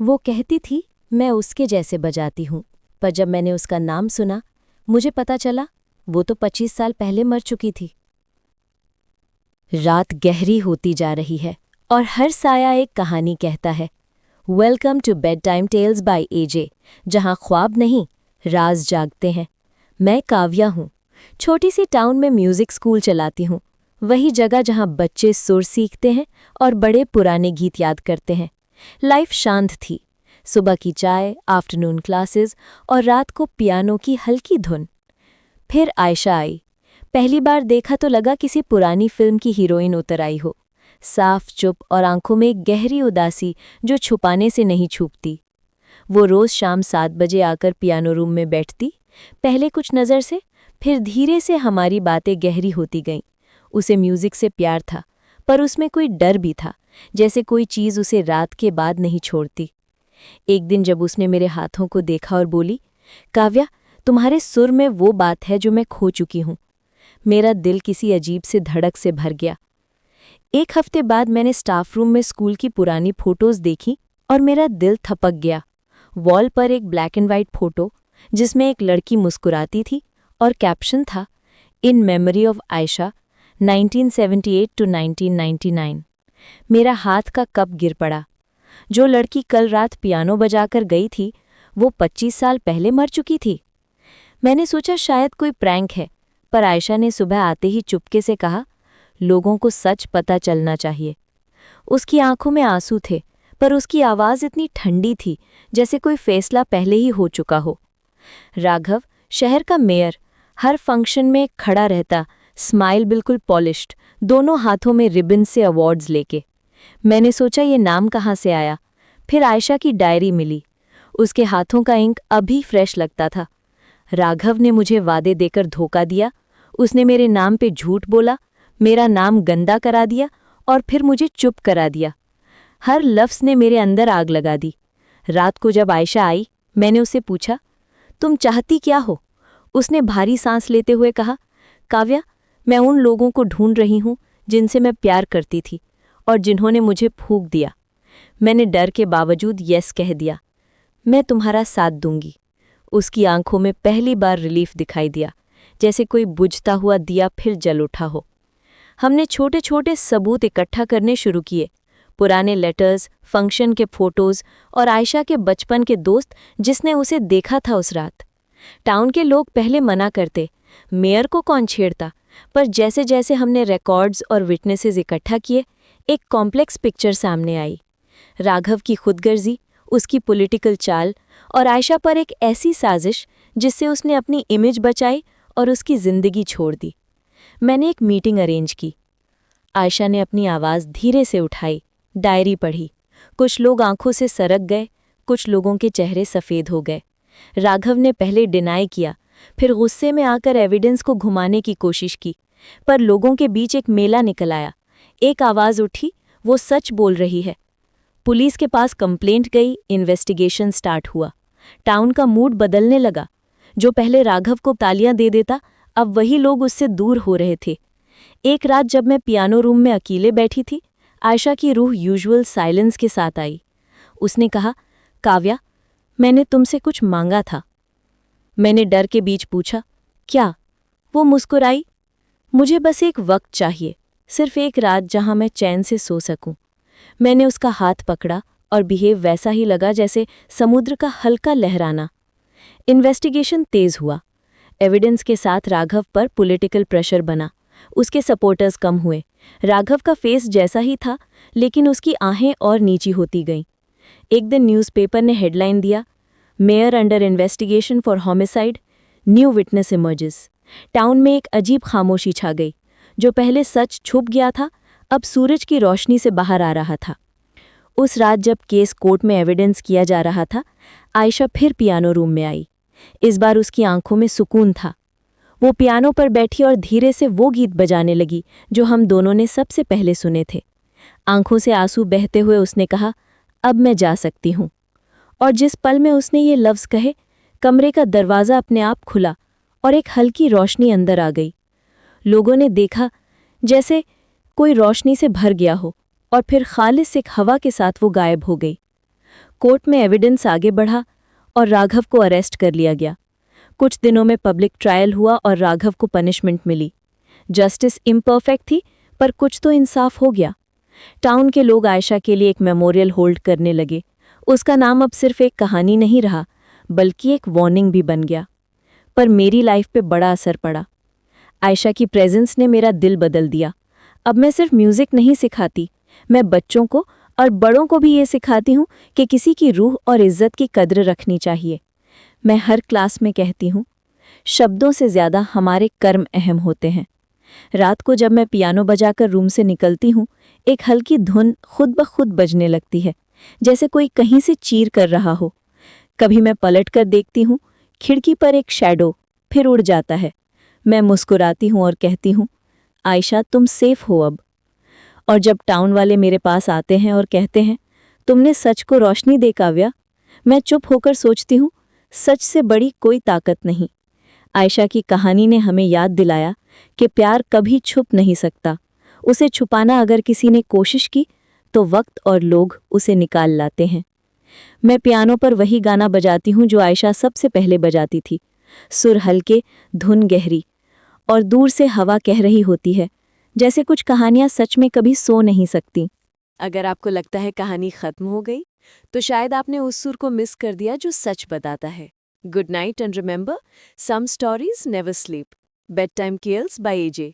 वो कहती थी मैं उसके जैसे बजाती हूँ, पर जब मैंने उसका नाम सुना मुझे पता चला वो तो 25 साल पहले मर चुकी थी। रात गहरी होती जा रही है और हर साया एक कहानी कहता है। Welcome to bed time tales by AJ, जहाँ ख्वाब नहीं राज जागते हैं। मैं काव्या हूँ, छोटी सी टाउन में म्यूजिक स्कूल चलाती हूँ, वही जगह जहाँ बच्चे सुर सीखते हैं और बड़े पुराने गीत याद करते हैं। लाइफ शांत थी, सुबह की चाय, आफ्टरनून क्लासेस और रात को पियानो की हल्की धुन। फिर आयशा आई। पहली बार देखा तो लगा किसी पुरानी फिल्म की हीरोइन उतर आई हो, साफ चुप और आंखों में एक गहरी उदासी जो छुपाने से नहीं छूपती। वो रोज शाम 7 बजे आकर पियानो रूम में बैठती, पहले कुछ नज़र से, फिर धीरे से हमारी बातें गहरी होती गईं। उसे म्यूजिक से प्यार था, पर उसमें कोई डर भी था, जैसे कोई चीज़ उसे रात के बाद नहीं छोड़ती। एक दिन जब उसने मेरे हाथों को देखा और बोली, काव्या, तुम्हारे सुर में वो बात है जो मैं खो चुकी हूँ, मेरा दिल किसी अजीब से धड़क से भर गया। एक हफ्ते बाद मैंने स्टाफ रूम में स्कूल की पुरानी फोटोज देखी और मेरा दिल थपक गया। वॉल पर एक ब्लैक एंड वाइट फोटो जिसमें एक लड़की मुस्कुराती थी और कैप्शन था, in memory of Aisha 1978 to 1999। मेरा हाथ का कप गिर पड़ा। जो लड़की कल रात पियानो बजाकर गई थी वो 25 साल पहले मर चुकी थी। मैंने सोचा शायद कोई प्रैंक है, पर आयशा ने सुबह आते ही चुपके से कहा, लोगों को सच पता चलना चाहिए। उसकी आंखों में आंसू थे, पर उसकी आवाज़ इतनी ठंडी थी जैसे कोई फैसला पहले ही हो चुका हो। राघव, शहर का मेयर, हर फंक्शन में खड़ा रहता, स्माइल बिल्कुल पॉलिश्ड, दोनों हाथों में रिबन से अवार्ड्स लेके। मैंने सोचा ये नाम कहाँ से आया। फिर आयशा की डायरी मिली, उसके हाथों का इंक अभी फ्रेश लगता था। राघव ने मुझे वादे देकर धोखा दिया, उसने मेरे नाम पे झूठ बोला, मेरा नाम गंदा करा दिया और फिर मुझे चुप करा दिया। हर लफ्ज़ ने मेरे अंदर आग लगा दी। रात को जब आयशा आई, मैंने उससे पूछा, तुम चाहती क्या हो? उसने भारी सांस लेते हुए कहा, काव्या, मैं उन लोगों को ढूंढ रही हूँ जिनसे मैं प्यार करती थी और जिन्होंने मुझे फूंक दिया। मैंने डर के बावजूद यस कह दिया। मैं तुम्हारा साथ दूंगी। उसकी आंखों में पहली बार रिलीफ दिखाई दिया, जैसे कोई बुझता हुआ दिया फिर जल उठा हो। हमने छोटे छोटे सबूत इकट्ठा करने शुरू किए, पुराने लेटर्स, फंक्शन के फोटोज़ और आयशा के बचपन के दोस्त जिसने उसे देखा था उस रात। टाउन के लोग पहले मना करते, मेयर को कौन छेड़ता, पर जैसे जैसे हमने रिकॉर्ड्स और विटनेसेस इकट्ठा किए, एक कॉम्प्लेक्स पिक्चर सामने आई। राघव की खुदगर्जी, उसकी पॉलिटिकल चाल और आयशा पर एक ऐसी साजिश जिससे उसने अपनी इमेज बचाई और उसकी जिंदगी छोड़ दी। मैंने एक मीटिंग अरेंज की। आयशा ने अपनी आवाज़ धीरे से उठाई, डायरी पढ़ी। कुछ लोग आंखों से सरक गए, कुछ लोगों के चेहरे सफ़ेद हो गए। राघव ने पहले डिनाई किया, फिर गुस्से में आकर एविडेंस को घुमाने की कोशिश की, पर लोगों के बीच एक मेला निकल आया। एक आवाज़ उठी, वो सच बोल रही है। पुलिस के पास कंप्लेंट गई, इन्वेस्टिगेशन स्टार्ट हुआ। टाउन का मूड बदलने लगा। जो पहले राघव को तालियां दे देता, अब वही लोग उससे दूर हो रहे थे। एक रात जब मैं पियानो रूम में अकेले बैठी थी, आयशा की रूह यूजुअल साइलेंस के साथ आई। उसने कहा, काव्या, मैंने तुमसे कुछ मांगा था। मैंने डर के बीच पूछा, क्या? वो मुस्कुराई, मुझे बस एक वक्त चाहिए, सिर्फ एक रात जहां मैं चैन से सो सकूं। मैंने उसका हाथ पकड़ा और बिहेव वैसा ही लगा जैसे समुद्र का हल्का लहराना। इन्वेस्टिगेशन तेज हुआ। एविडेंस के साथ राघव पर पॉलिटिकल प्रेशर बना। उसके सपोर्टर्स कम हुए। राघव का फेस जैसा ही था, लेकिन उसकी आहें और नीची होती गईं। एक दिन न्यूज़पेपर ने हेडलाइन दिया, mayor under investigation for homicide, new witness emerges. Town में एक अजीब खामोशी छा गई। जो पहले सच छुप गया था, अब सूरज की रोशनी से बाहर आ रहा था। उस रात जब केस कोर्ट में एविडेंस किया जा रहा था, आयशा फिर पियानो रूम में आई। इस बार उसकी आंखों में सुकून था। वो पियानो पर बैठी और धीरे से वो गीत बजाने लगी जो हम दोनों ने सबसे पहले सुने थे। आंखों से आंसू बहते हुए उसने कहा, अब मैं जा सकती हूँ। और जिस पल में उसने ये लफ्ज़ कहे, कमरे का दरवाज़ा अपने आप खुला और एक हल्की रोशनी अंदर आ गई। लोगों ने देखा जैसे कोई रोशनी से भर गया हो और फिर खालिस एक हवा के साथ वो गायब हो गई। कोर्ट में एविडेंस आगे बढ़ा और राघव को अरेस्ट कर लिया गया। कुछ दिनों में पब्लिक ट्रायल हुआ और राघव को पनिशमेंट मिली। जस्टिस इम्परफेक्ट थी, पर कुछ तो इंसाफ हो गया। टाउन के लोग आयशा के लिए एक मेमोरियल होल्ड करने लगे। उसका नाम अब सिर्फ एक कहानी नहीं रहा, बल्कि एक वार्निंग भी बन गया। पर मेरी लाइफ पे बड़ा असर पड़ा। आयशा की प्रेजेंस ने मेरा दिल बदल दिया। अब मैं सिर्फ म्यूजिक नहीं सिखाती, मैं बच्चों को और बड़ों को भी ये सिखाती हूँ कि किसी की रूह और इज्जत की कद्र रखनी चाहिए। मैं हर क्लास में कहती हूँ, शब्दों से ज्यादा हमारे कर्म अहम होते हैं। रात को जब मैं पियानो बजाकर रूम से निकलती हूँ, एक हल्की धुन खुद ब खुद बजने लगती है, जैसे कोई कहीं से चीर कर रहा हो। कभी मैं पलट कर देखती हूँ, खिड़की पर एक शैडो, फिर उड़ जाता है। मैं मुस्कुराती हूँ और कहती हूँ, आयशा तुम सेफ हो अब। और जब टाउन वाले मेरे पास आते हैं और कहते हैं, तुमने सच को रोशनी दे काव्या, मैं चुप होकर सोचती हूँ, सच से बड़ी कोई ताकत नहीं। आयशा की कहानी ने हमें याद दिलाया कि प्यार कभी छुप नहीं सकता। उसे छुपाना अगर किसी ने कोशिश की, तो वक्त और लोग उसे निकाल लाते हैं। मैं पियानो पर वही गाना बजाती हूँ जो आयशा सबसे पहले बजाती थी। सुर हल्के, धुन गहरी, और दूर से हवा कह रही होती है, जैसे कुछ कहानियां सच में कभी सो नहीं सकती। अगर आपको लगता है कहानी खत्म हो गई, तो शायद आपने उस सुर को मिस कर दिया जो सच बताता है। Good night and remember, some stories never sleep. Bed time cares by AJ.